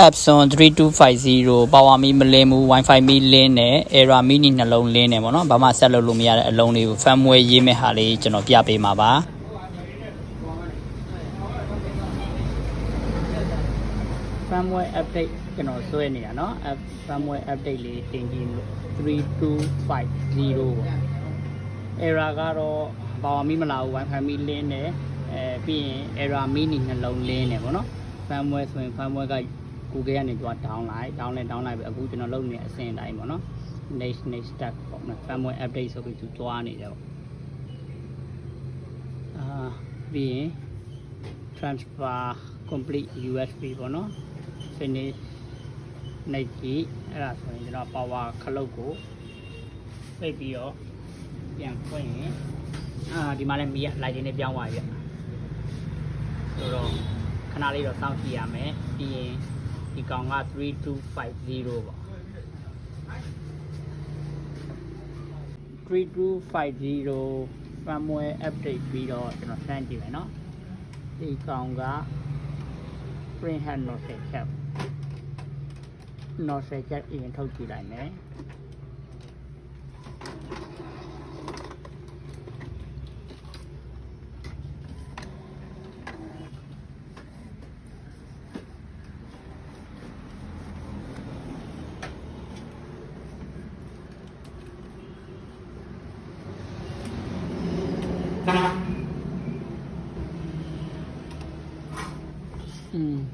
Epson 3250 Power Me မလင်းဘူး Wi-Fi မီလင်းနဲ့ Error Mini နှလုံးလင်းနေပေါ့နော်ဘာမှဆက်လုပ်လို့မရတဲ့အလုံးလေးကို firmware ရေးမဲ့ဟာလေးကျွန်တော်ပြပေးမှာပါ firmware update ကျွန်တော်ဆွဲနေတာเนาะ firmware update လေးတင်ကြည့်လို့3250 error ကတော့ Power Me မလာဘူး Wi-Fi မီလင်းနဲ့ပြီးရင် Error Mini နှလုံးလင်းနေပေါ့နော် firmware ဆိုရင် firmware က Google ကနေတော့ down လိုက်အခုကျွန်တော်လုပ်နေတဲ့အဆင့်တိုင်းပေါ့နော် next step ပေါ့နော် firmware update ဆိုပြီးသူတွားနေတယ်ပေါ့ပြီးရင် transfer complete USB ပေါ့နော် finish နိုင်ကြည့်အဲ့ဒါဆိုရင်ကျွန်တော် power ခလုတ်ကိုပိတ်ပြီးတော့ပြန်ဖွင့်ရင်ဒီမှာလည်းမီးက light နဲ့ပြောင်းသွားပြီဆိုတော့ခဏလေးတော့စောင့်ကြည့်ရမယ်ပြီးရင်ဒီကောင်က3250ပေါ့3250 firmware update ပြီးတော့ကျွန်တော်စမ်းကြည့်မယ်เนาะဒီကောင်က print head nozzle cap အရင်ထုတ်ကြည့်လိုက်မယ်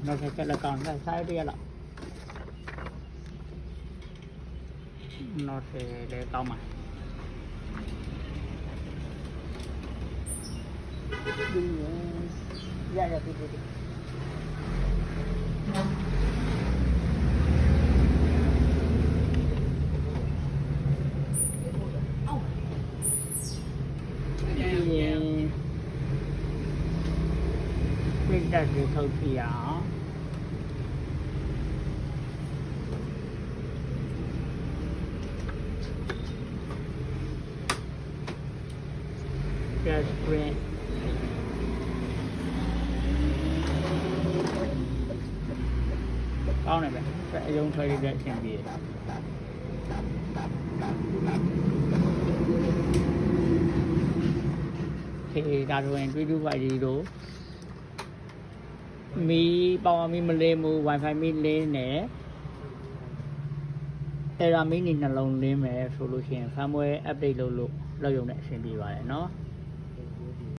เราจะละก่อนได้ใช้เรียละนอเซเลยเข้ามาดูยากๆดูไม่ได้ดูเท่าที่อ่ะJust print ကောင်းတယ်ပဲအယုံထွက်ရတဲ့အချိန်ပြီးခေဒါဆိုရင်3250လို့မီး Power Me မလင်းဘူး Wi-Fi မီးလင်းနဲ့ Error Mini နှလုံးလင်းမယ်ဆိုလို့ရှိရင် firmware update လုပ်ရုံနဲ့အဆင်ပြေပါတယ်เนาะ